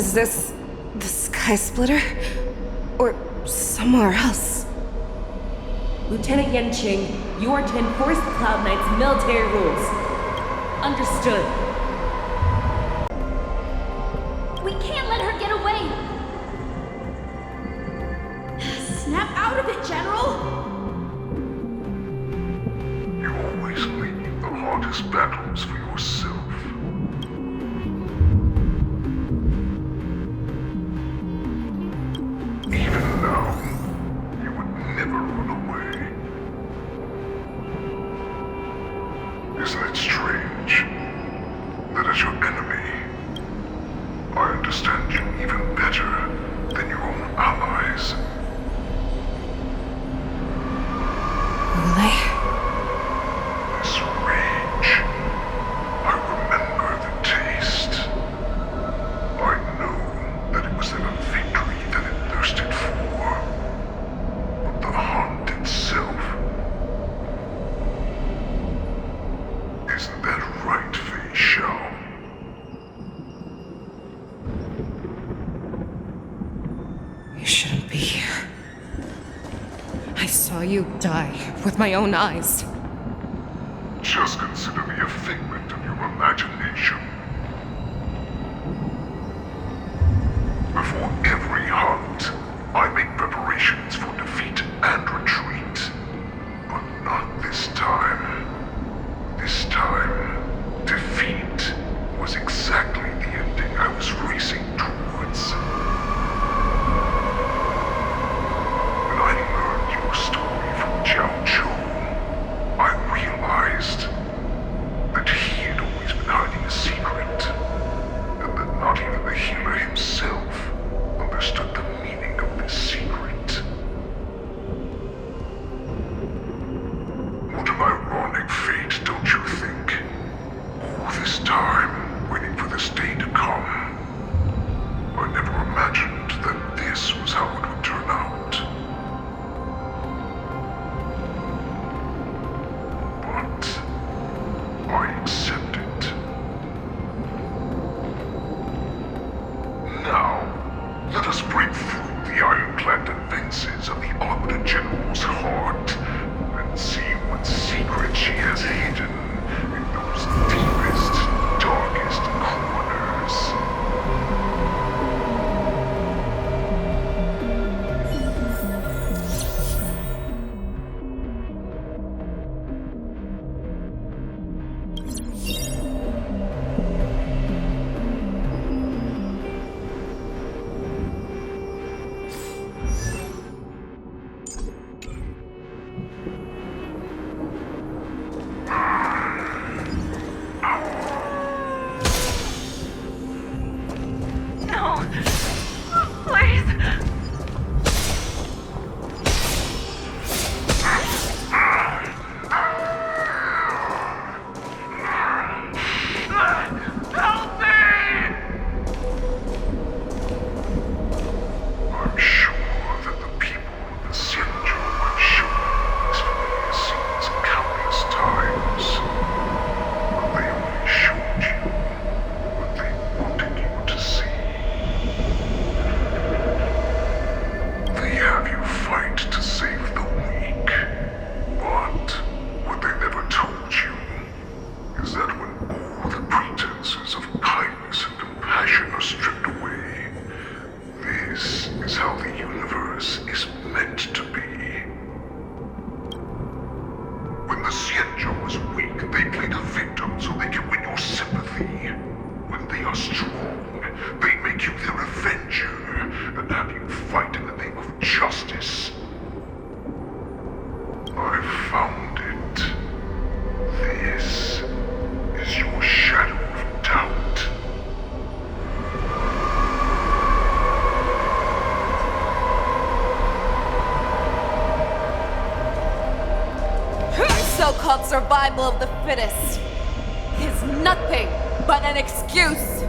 Is this the Sky Splitter? Or somewhere else? Lieutenant Yanqing, you are to enforce the Cloud Knight's military rules. Understood. We can't let her get away! Snap out of it, General! You always leave the hardest battles for yourself. Even now, you would never run away. Isn't it strange that as your enemy, I understand you even better than your own allies? Hoolay? This rage, I remember the taste. I know that it was then a victory that it thirsted for. But the hunt itself, isn't that right, Feixiao? You shouldn't be here. I saw you die with my own eyes. Just consider me a figment of your imagination. Before every hunt, I make preparations for defeat and retreat. But not this time. This time, defeat was exactly the ending I was racing towards. When I learned your story from Jiao Chu, I realized that he had always been hiding a secret, and that not even the healer himself understood the meaning of this secret. What an ironic fate, don't you think? All this time, waiting for this day to come. I never imagined that this was how it would turn out. But I accept it. Now, let us break through the ironclad defenses of the Omnipotent General's heart and see what secret she has hidden in those deepest, darkest corners. No! Please! Help me! I'm sure that the people of the Xianzhou have shown these familiar scenes countless times. But they only showed you what they wanted you to see. They have you fight to save the weak. But what they never told you is that when all the pretenses of kindness and compassion are stripped away, this is how the universe is meant to be. When the Xianzhou is weak, they play the victim so they can win your sympathy. When they are strong, they make you their avenger and have you fight in the name of justice. I found it. This is your shadow of doubt. So-called survival of the fittest is nothing but an excuse.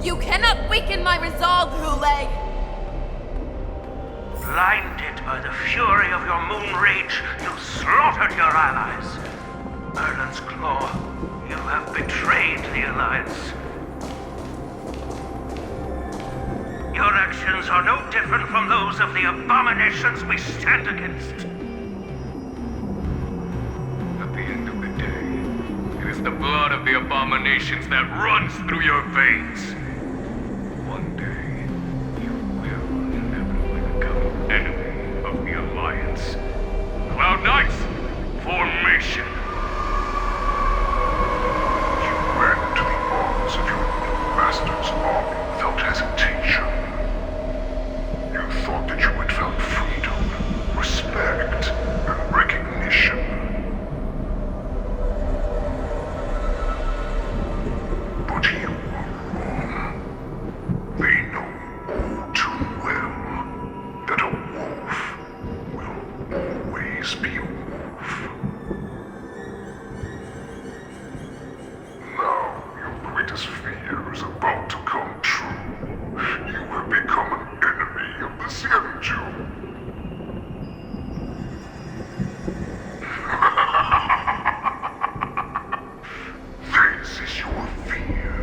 You cannot weaken my resolve, Hoolay. Blinded by the fury of your moon rage, you slaughtered your allies. Erland's Claw, you have betrayed the Alliance. Your actions are no different from those of the abominations we stand against. At the end of the day, it is the blood of the abominations that runs through your veins. One day, you will inevitably become an enemy of the Alliance. Cloud Knights, formation! You ran into the arms of your new master's army without hesitation. You thought that you had found freedom, respect, and recognition. But you were wrong. They know all too well that a wolf will always be a wolf. Now your greatest fear is about to come true. You have become an enemy of the Xianzhu. This is your fear.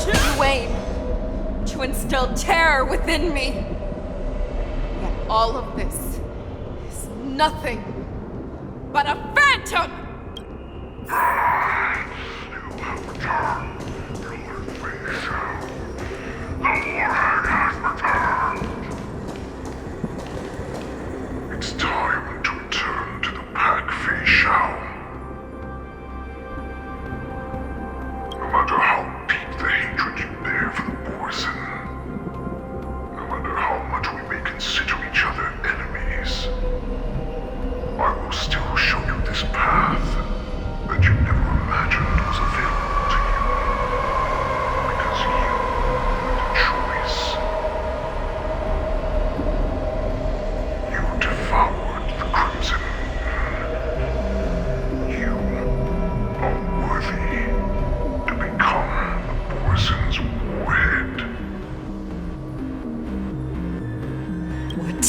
You aim to instill terror within me. Yet all of this is nothing but a phantom! You have returned, Lord Feixiao. The warhead has returned. It's time to return to the pack, Feixiao. No matter how deep the hatred you bear for the Borisin, no matter how much we may consider each other enemies, I will still show you this path that you never imagined was available to you. Because you made a choice. You devoured the Crimson Moon. You are worthy to become the Borisins' warhead. What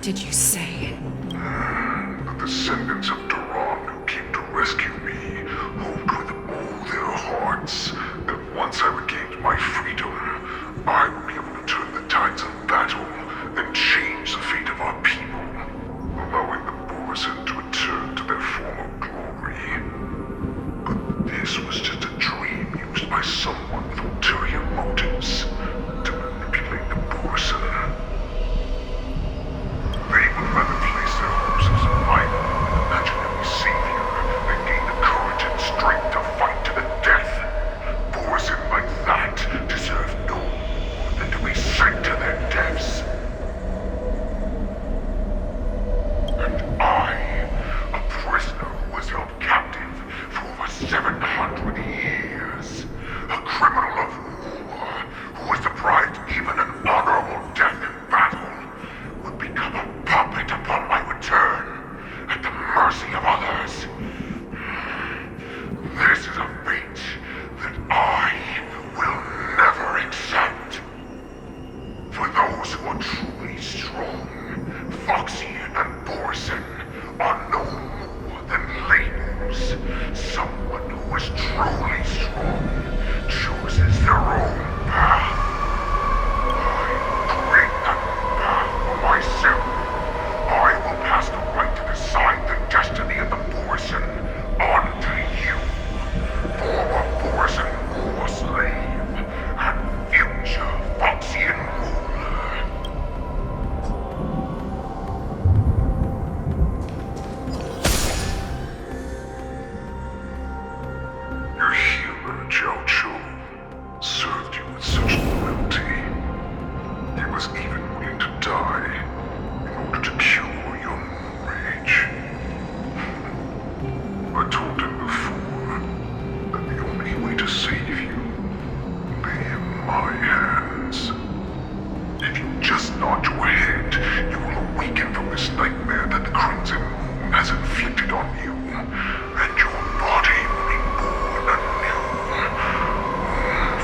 did you say? The descendants of Duran who came to rescue me hoped with all their hearts that once I regained my freedom, I would be able to turn the tides of battle and change the fate of our people, allowing the Borisin to return to their former glory. But this was just a dream used by someone with ulterior motives to manipulate the Borisin. They would rather place their hopes of survival in an imaginary savior than gain the courage and strength to fight to the death. Borisin like that deserve no more than to be sent to their deaths. And I, a prisoner who was held captive for over 700 years, a criminal of war who was deprived even an honorable death in battle, would become a puppet upon my return, at the mercy of others. This is a fate that I will never accept. For those who are truly strong, Foxian and Borisin are no more than labels. Someone who is truly strong chooses their own path. I create that path for myself. I will pass the right to decide the destiny of the Borisin onto you, former Borisin war slave and future Foxian ruler. Your healer, Jiao Chu, served you with such loyalty. He was even willing to die in order to cure your moon rage. I told him before that the only way to save you lay in my hands. If you just nod your head, you will awaken from this nightmare that the Crimson Moon has inflicted on you, and your body will be born anew.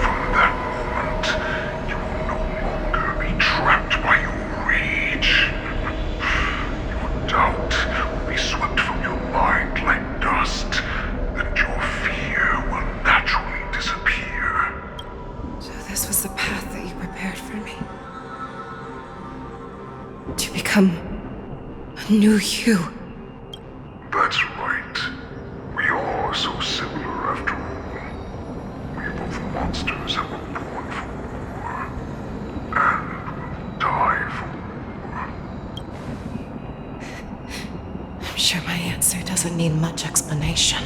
From To become a new you. That's right. We are so similar after all. We are both monsters that were born for war. And will die for war. I'm sure my answer doesn't need much explanation.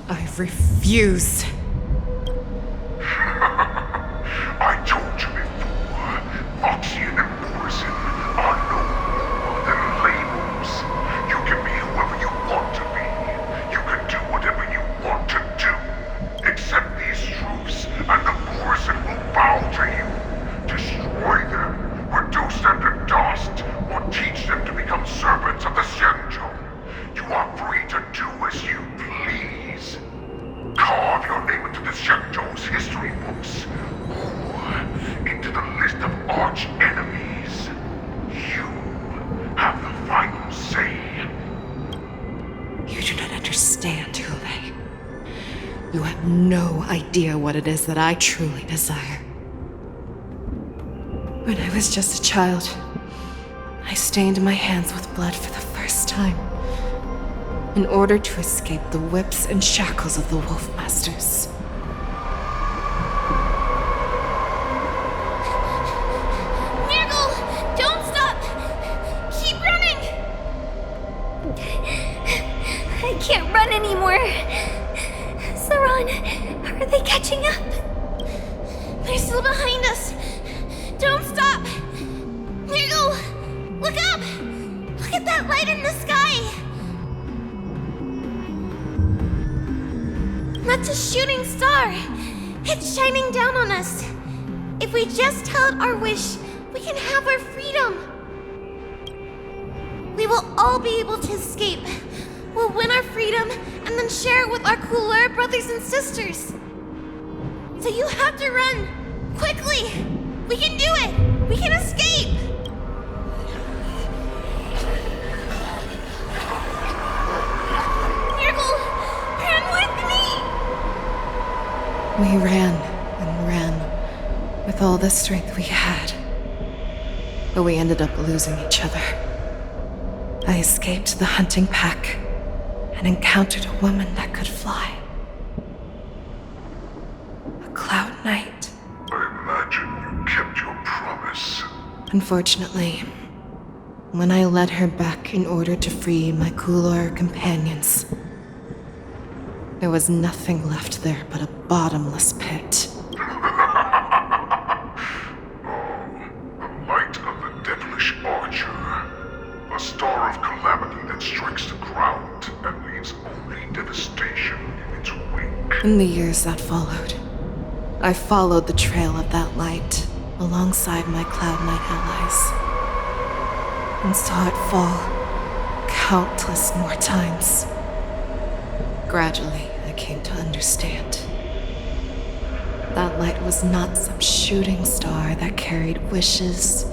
I refuse. I told you before, Feixiao and Borisin are no more than labels. You can be whoever you want to be. You can do whatever you want to do. Accept these truths, and the Borisin will bow to you. Destroy them, reduce them to dust, or teach them to become servants of the Feixioa. You are free to do as you please. Carve your name into the Feixioa's history books, or into the list of arch enemies. You have the final say. You do not understand, Hoolay. You have no idea what it is that I truly desire. When I was just a child, I stained my hands with blood for the first time, in order to escape the whips and shackles of the Wolf Masters. Niggle! Don't stop! Keep running! I can't run anymore. Saran, are they catching up? They're still behind us. Don't stop! Niggle! Look up! Look at that light in the sky! That's a shooting star! It's shining down on us! If we just held our wish, we can have our freedom! We will all be able to escape. We'll win our freedom and then share it with our cooler brothers and sisters. So you have to run! Quickly! We can do it! We can escape! Nurgle! Run with me! We ran and ran with all the strength we had, but we ended up losing each other. I escaped the hunting pack and encountered a woman that could fly. A Cloud Knight. I imagine you kept your promise. Unfortunately, when I led her back in order to free my Coolor companions, there was nothing left there but a bottomless pit. The light of the devilish archer. A star of calamity that strikes the ground and leaves only devastation in its wake. In the years that followed, I followed the trail of that light alongside my Cloud Knight allies, and saw it fall countless more times. Gradually, I came to understand. That light was not some shooting star that carried wishes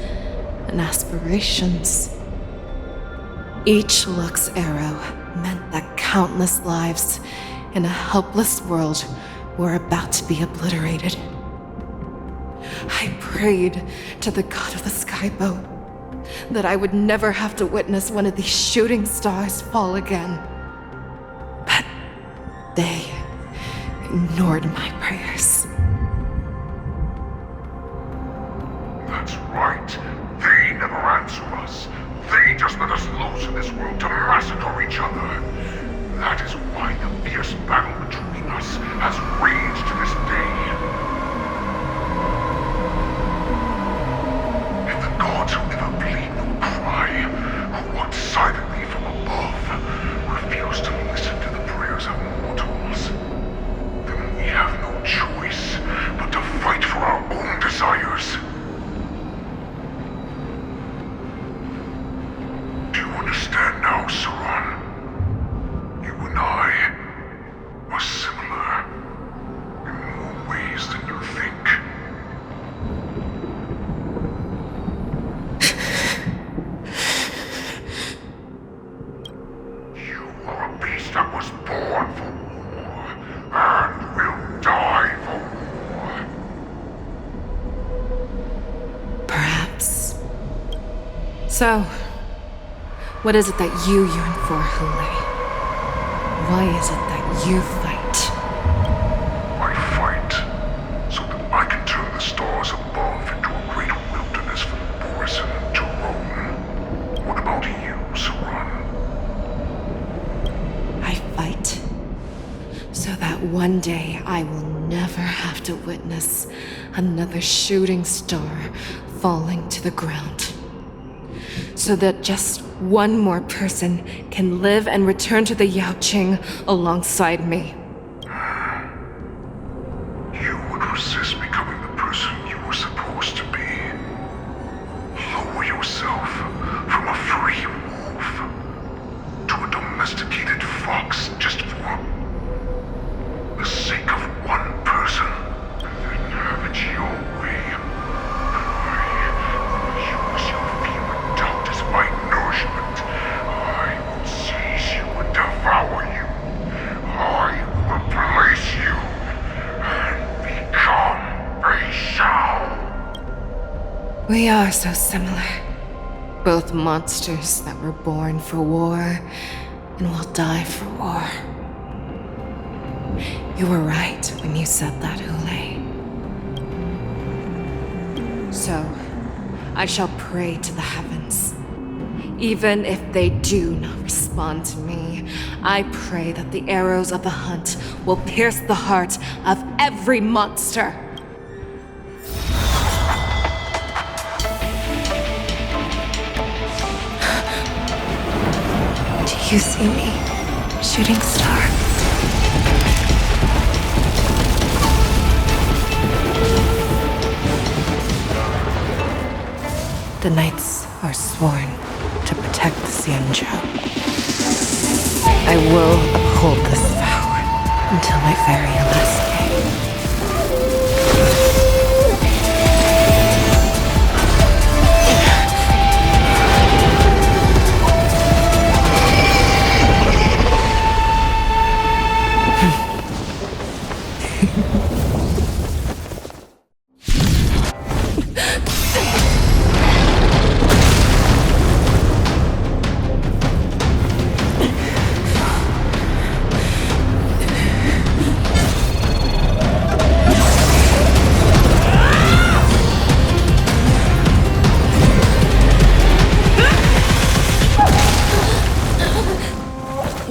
and aspirations. Each Lux arrow meant that countless lives in a helpless world were about to be obliterated. I prayed to the god of the skyboat that I would never have to witness one of these shooting stars fall again. But they ignored my prayers. That's right. They never answer us. They just let us loose in this world to massacre each other. That is why the fierce battle between us has raged to this day. If the gods who never bleed nor cry, who watch silently from above, refuse to listen to the prayers of mortals, then we have no choice but to fight for our own desires. Do you understand now, Saran? You and I are similar in more ways So, what is it that you yearn for, Hoolay? Why is it that you fight? I fight so that I can turn the stars above into a great wilderness for the Borisins to roam. What about you, Saran? I fight so that one day I will never have to witness another shooting star falling to the ground. So that just one more person can live and return to the yanqing alongside me. You would resist becoming the person you were supposed to be. Lower yourself from a free wolf to a domesticated fox just for the sake of one person, and then have it your way. I will use your feeble doubt as my nourishment. I will seize you and devour you. I will replace you and become Feixiao. We are so similar. Both monsters that were born for war and will die for war. You were right when you said that, Hoolay. So, I shall pray to the heavens. Even if they do not respond to me, I pray that the arrows of the hunt will pierce the heart of every monster. Do you see me, shooting star? The knights are sworn to protect the Feixiao. I will uphold this vow until my very last day.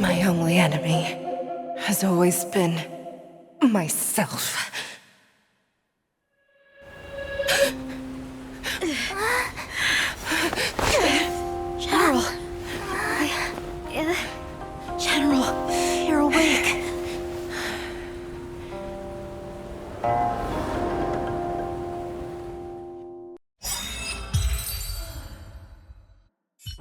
My only enemy has always been myself.